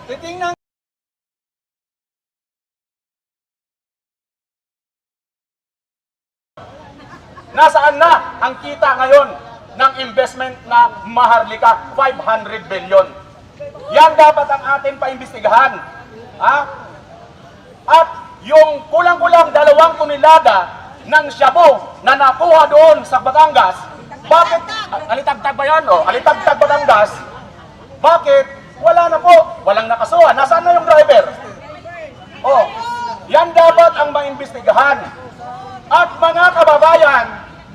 Titingnan nasaan na ang kita ngayon ng investment na Maharlika, 500 billion. Yan dapat ang atin paimbestigahan. At yung kulang-kulang 2 tonelada ng shabu na nakuha doon sa Batangas, bakit, alitagtag ba yan? Alitagtag Batangas, bakit wala na po, walang nakasuha? Nasaan na yung driver? Yan dapat ang maimbestigahan. At mga kababayan,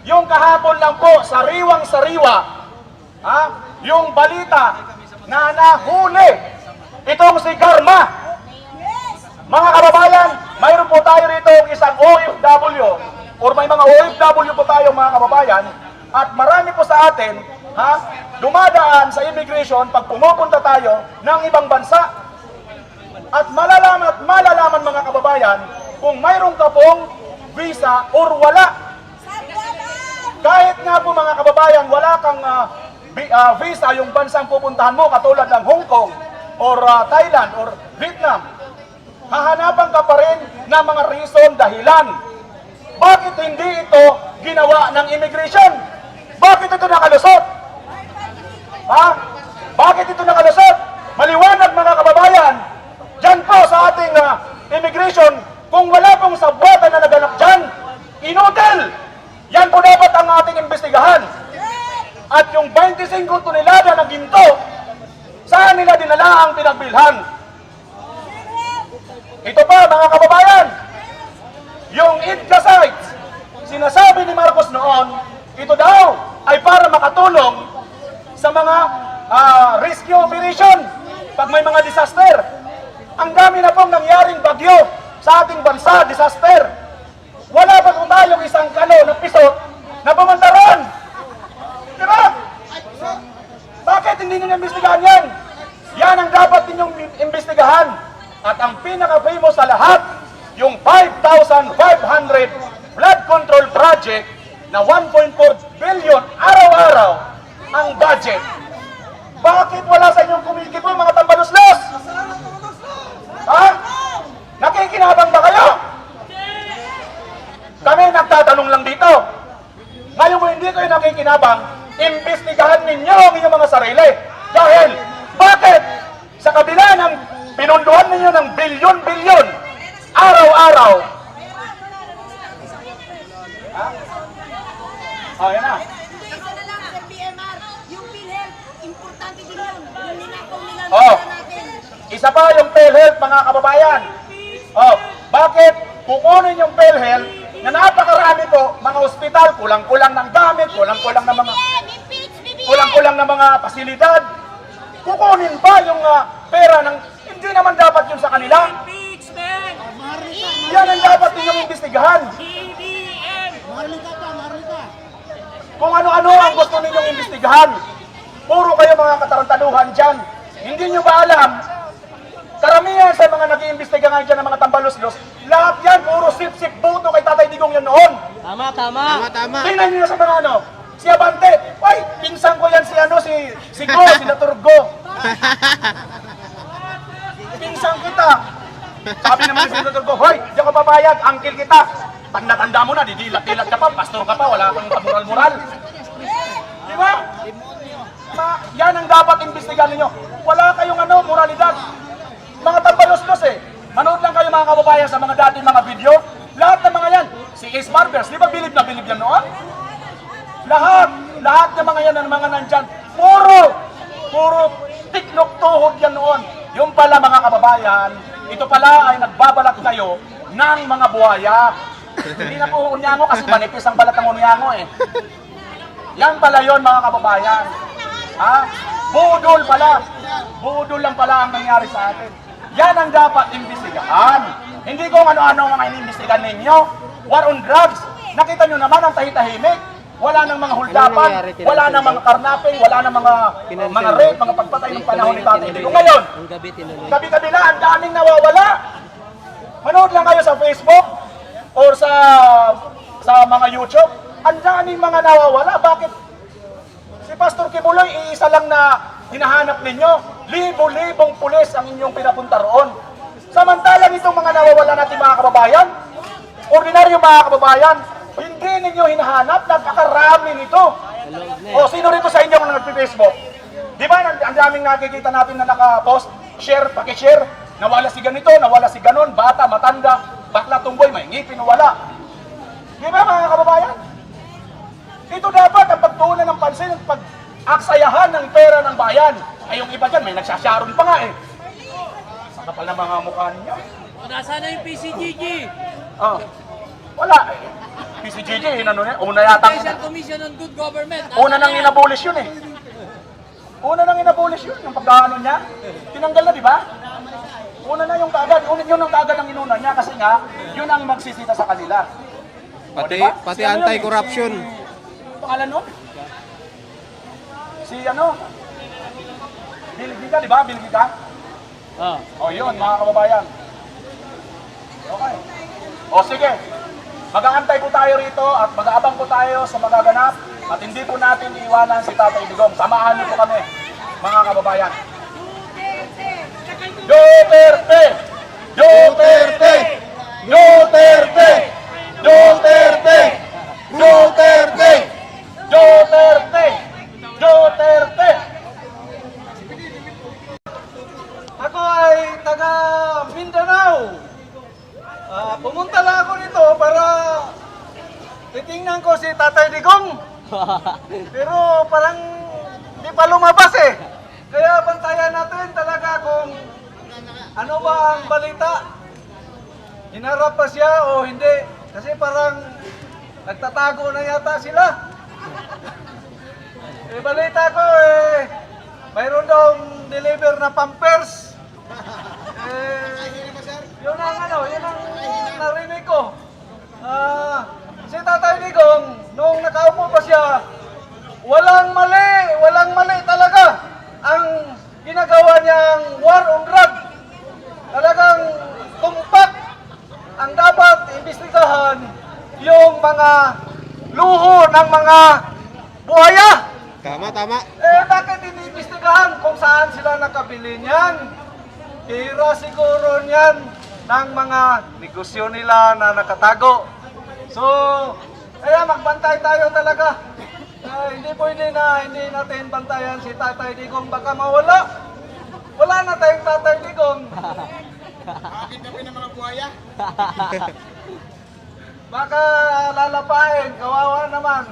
yung kahapon lang po, sariwang-sariwa, yung balita na nahuli itong si Garma. Mga kababayan, mayroon po tayo rito isang OFW, or may mga OFW po tayo mga kababayan, at marami po sa atin, dumadaan sa immigration pag pumupunta tayo ng ibang bansa. At malalaman mga kababayan kung mayroon ka pong visa or wala. Kahit nga po mga kababayan, wala kang visa yung bansang pupuntahan mo, katulad ng Hong Kong or Thailand or Vietnam, hahanapan ka pa rin ng mga reason, dahilan. Bakit hindi ito ginawa ng immigration? Bakit ito nakalusot? Bakit ito nakalusot? Maliwanag mga kababayan, dyan po sa ating immigration, kung wala pong sabwatan na naganap dyan, inudel. Yan po dapat ang ating imbestigahan. At yung 25 tonelada na ginto, saan nila dinala ang pinagbilhan? Ito pa mga kababayan, yung IDCA sites, sinasabi ni Marcos noon, ito daw ay para makatulong sa mga rescue operation pag may mga disaster. Ang dami na pong nangyaring bagyo sa ating bansa, disaster. Wala ba kung tayong isang na pisot na bumantaron? Diba? Bakit hindi nyo imbestigahan yan? Yan ang dapat ninyong imbestigahan. At ang pinaka-famous sa lahat, yung 5,500 flood control project na 1.4 billion araw-araw ang budget. Bakit wala sa inyong kumikibo mga tambaluslos? Nakikinabang ba kayo? Kami nagtatanong lang dito. Ngayon mo hindi kayo nakikinabang, imbestigahan ninyo ang inyong mga sarili. Dahil, bakit? Sa kabila ng pinunduhan ninyo ng bilyon-bilyon, araw-araw. Yan na. Isa na lang, Sir BMR, yung PhilHealth, importante din yun. Yung ninakaw nila natin. Isa pa yung PhilHealth, mga kababayan. Bakit kukunin yung PhilHealth na napakarami po, mga ospital, kulang-kulang ng gamit, kulang-kulang ng mga pasilidad. Kukunin ba yung pera ng, hindi naman dapat yun sa kanila. Yan ang dapat ninyong imbestigahan. Kung ano-ano ang gusto ninyong imbestigahan. Puro kayo mga katarantaduhan dyan. Hindi nyo ba alam, karamihan sa mga nag-iimbestiga nga dyan ng mga tambaluslos, lahat yan, puro sip-sip buto kay Tatay Digong yan noon. Tama. Tingnan nyo sa mga si Abante, ay, pinsang ko yan si Go, si Naturgo. Pinsang kita. Sabi naman si Naturgo, hoy, di ako papayag, angkil kita. Tanda-tanda mo na, didilat-dilat ka pa, pastor ka pa, wala kang kamural-mural. Di ba? Yan ang dapat imbestigahan ninyo. Wala kayong moralidad. Mga tambaluslos Manood lang kayo mga kababayan sa mga dating mga video. Lahat ng mga yan. Si Ace Barbers, di ba bilib na bilib yan noon? Lahat ng mga yan ng mga nandyan. Puro tiklok tuhod yan noon. Yung pala mga kababayan, ito pala ay nagbabalat kayo ng mga buhaya. Hindi na po unyango kasi manipis ang balat ng unyango Yan pala yon mga kababayan. Budol pala. Budol lang pala ang nangyari sa atin. Yan ang dapat imbestigahan. Hindi kung ano-ano mga inimbestigahan ninyo. War on drugs. Nakita nyo naman ang tahitahimik. Wala nang mga huldapan, wala nang mga karnaping, wala nang mga rape, mga pagpatay ng panahon ni Tatay Digong. Ngayon, gabi-gabi na, ang daming nawawala. Manood lang kayo sa Facebook or sa mga YouTube. Ang daming mga nawawala. Bakit? Si Pastor Kibuloy, iisa lang na hinahanap ninyo. libo-libong pulis ang inyong pinapunta roon. Samantalang itong mga nawawala natin mga kababayan, ordinaryo mga kababayan, hindi ninyo hinahanap, napakaraming nito. O, sino rito sa inyo ang nagpi-Facebook? Di ba, ang daming nakikita natin na naka-post, share, paki-share, nawala si ganito, nawala si ganon, bata, matanda, bakla, tumboy, may ngipin, nawala. Di ba mga kababayan? Ito dapat ang pagtuunan ng pansin, ang pag-aksayahan ng pera ng bayan. Ay yung iba dyan, may nagsasyaron pa nga eh. Sa kapal na mga mukha ninyo. Nasaan na yung PCGG? Oh, wala eh. PCGG, inano niya, una yata. Special Commission on Good Government. Una nang inabolish yun eh. Una nang inabolish yun, yung pagkaano niya. Tinanggal na, di ba? Una na yung kagad, yun ang kagad ang inuna niya kasi nga, yun ang magsisita sa kanila. Pati, diba? pati Si ano yun, anti-corruption. si pangalan nun? Si ano? Bilgiga, di ba? Bilgiga? Ah. O yun, mga kababayan. Okay. O sige, mag-aantay po tayo rito at mag-aabang po tayo sa magaganap at hindi po natin iiwanan si Tatay Digong. Samahan niyo po kami, mga kababayan. Duterte! Duterte! Duterte! Duterte! Duterte! Duterte! Duterte! Ako ay taga Mindanao. Pumunta lang ako dito para titingnan ko si Tatay Digong. Pero parang di pa lumabas eh. Kaya bantayan natin talaga kung ano ba ang balita. Hinarap pa siya o hindi. Kasi parang nagtatago na yata sila. Balita ko mayroon daw deliver na Pampers. Yun ang narinig ko. Si Tatay Digong, nung nakaupo pa siya, walang mali talaga ang ginagawa niyang war on drug. Talagang tumpak ang dapat imbestigahan yung mga luho ng mga buhaya. Tama, tama. Bakit iniimbestigahan kung saan sila nakabili niyan? Hira siguro niyan ng mga negosyo nila na nakatago. So, kaya magbantay tayo talaga. Hindi pwede na hindi natin bantayan si Tatay Digong. Baka mawala. Wala na tayong Tatay Digong. Bakit kami ng mga buhaya? Baka lalapain. Kawawa naman.